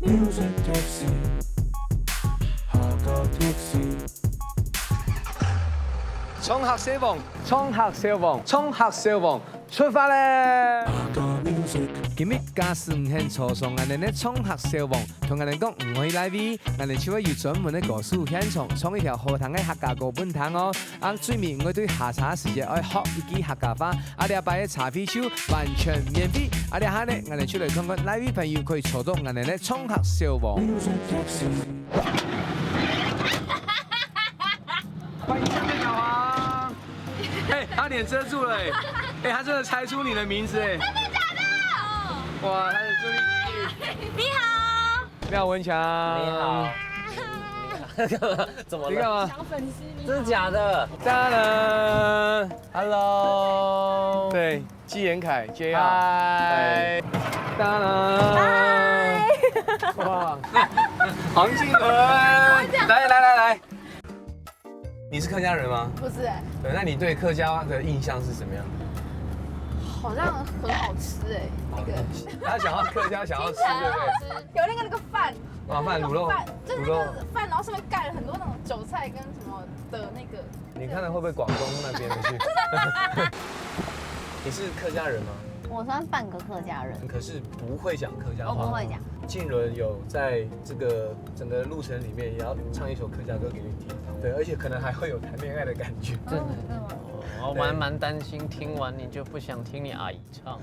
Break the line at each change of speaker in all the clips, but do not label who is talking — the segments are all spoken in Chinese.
music taxi， 下個 taxi。
衝客小王，衝客小王，衝客小王，出發咧！今日假使唔肯坐上我哋嘅衝客小王，同人哋講唔可以拉 V， 我哋就會有專門嘅歌手現場創一條好聽嘅客家歌本堂哦。最面我對下茶時間愛學一啲客家話，我哋擺喺茶飛show完全免費。我哋下咧，我哋出嚟看看拉 V 朋友可以坐到我哋嘅衝客小王。歡迎下面小王。哎，他臉遮住了哎，他真的猜出你的名字哎。
真的假的？
哇，他的注意力。
你好。
廖文强。
你好。怎么了？
你干嘛？
小粉丝，你
真的假的？
当然
Hello。
对，纪言凯 JR。
嗨。
当然。哇。黄靖伦。来。你是客家人吗？
不是哎，
对，那你对客家的印象是什么样？
好像很好吃哎，那个
他想要客家，想要吃，对不对？
有那个饭，
饭卤肉，
饭就是那个饭，然后上面盖了很多那种韭菜跟什么的那个。
你看的会不会广东那边的去？你是客家人吗？
我算半个客家人，
可是不会讲客家话。
我不会讲。
靖伦有在这个整个路程里面也要唱一首客家歌给你听，对，而且可能还会有谈恋爱的感觉。
真的。我蛮担心，听完你就不想听你阿姨唱。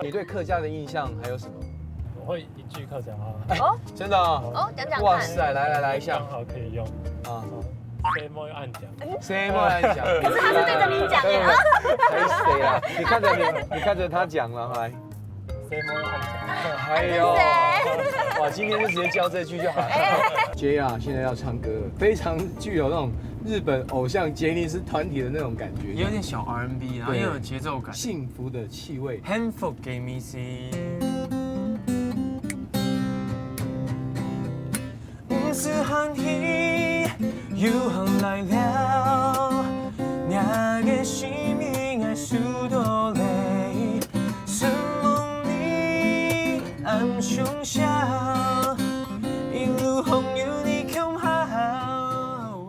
你对客家的印象还有什么？
我会一句客家话。
哦，
真的哦？
哦，讲讲看。
哇塞，来一下。
刚好可以用
啊。
谁莫按讲？
谁莫按讲？
可是他是对着你讲耶。
还是谁啊？你看着他讲了，来。
谁莫按讲？
哎呦，哇，今天就直接教这句就好了。JR 现在要唱歌了，非常具有那种日本偶像杰尼斯团体的那种感觉，
也有点小 R&B， 然后又有节奏感，
幸福的气味。
幸福嘅意思。不是欢喜，又恒来了，那个生命爱输多累，是梦里暗中笑，一路红有你空好。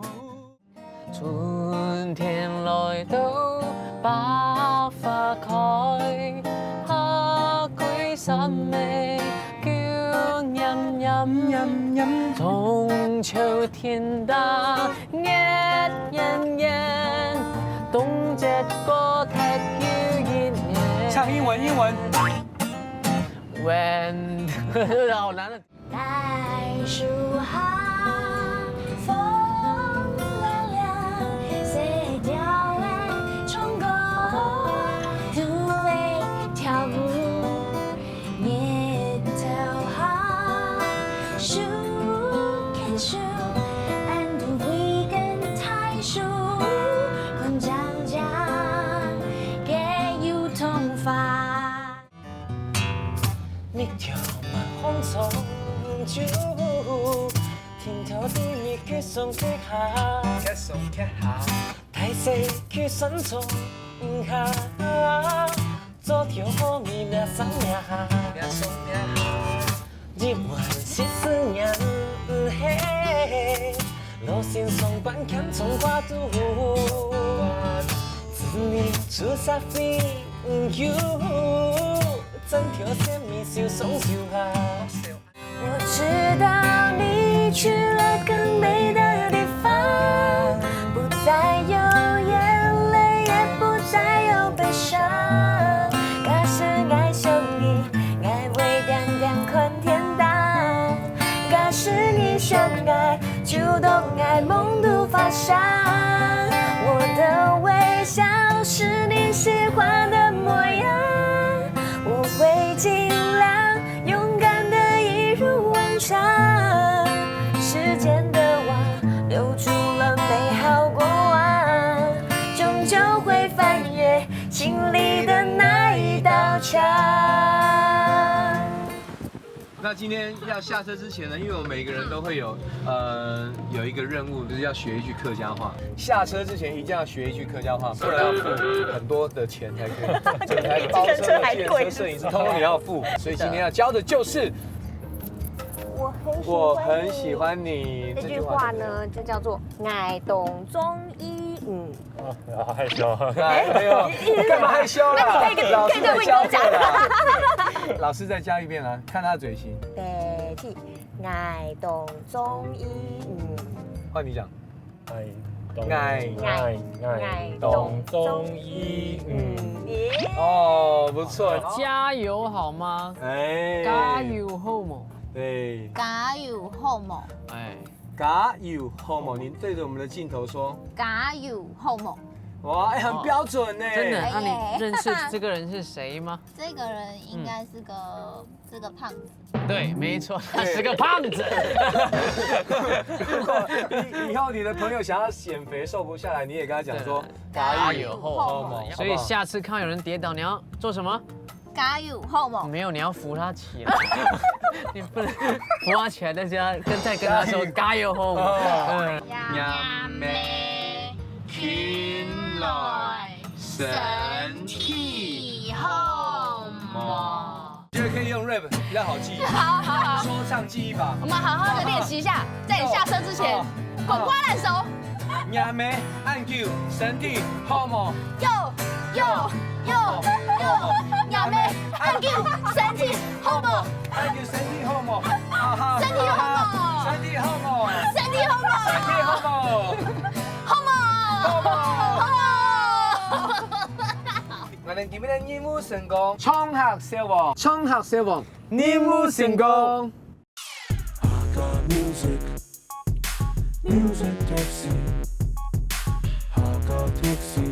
春天來到，百花開，花季十味，叫人飲。中秋天大，熱人人，冬節歌踢叫熱夜。
唱英文。
When 好難啊！
袋鼠好，风凉凉，谁掉来冲过土味跳舞，叶头好，树看树，安度会跟太树，昆长江给有通法。
一條萬紅草酒，天頭地面佢送佢下，大細佢身從下，做條好米命生命，一碗是思念嘿，路線上班看從掛度，自你出沙飛有。整条线米笑松笑啊！
我知道你去了更美的地方，不再有眼泪，也不再有悲伤。假使愛上你，愛會點點困天堂。假使你相愛，就都愛夢都發sáng。我的微笑是你喜歡的模樣。我會盡量勇敢地一如往常，時間的網留住了美好過往，終究會翻越心裡的那一道牆。
那今天要下车之前呢，因为我们每个人都会有一个任务，就是要学一句客家话。下车之前一定要学一句客家话，不然要付很多的钱才可以。整台包车的计程车摄影师，通通你要付。所以今天要教的就是我很喜欢你
这句话呢，就叫做爱动中医。
好害羞。
没有，干嘛害羞啦？老师在教
讲
啦。老师再教一遍啊，看他的嘴型。
对，去爱动中医。
换你讲。
爱懂中医。
哦，不错。
加油好吗？
哎，
加油好吗？
对。
加油好冇？
哎，
加油好冇？你对着我们的镜头说。
加油好冇？
哇，哎，很标准呢。
真的？
哎
那你认识这个人是谁吗？
这个人应该是个胖子。
对，没错，他是个胖子。
如果以后你的朋友想要减肥瘦不下来，你也跟他讲说
加油
好吗？
所以下次看到有人跌倒，你要做什么？
加油好冇？
没有，你要扶他起来。你不能扶他起来，但是要再跟他说加油好吗？
呀妹群來身體好冇？
觉得可以用 rap 比较好记，
好，
说唱记忆法。
我们好好的练习一下，在你下车之前，滚瓜烂熟。
亚妹按 Q 身体好冇？
呀妹按 Q 身體好冇？
按 Q 身体好冇？
身體好冇？
身體好冇？
身體好冇？
身體好冇？我哋今日嘅任務成功，衝客小王，衝客小王，任務成功。
I got music, music taxi. I got taxi.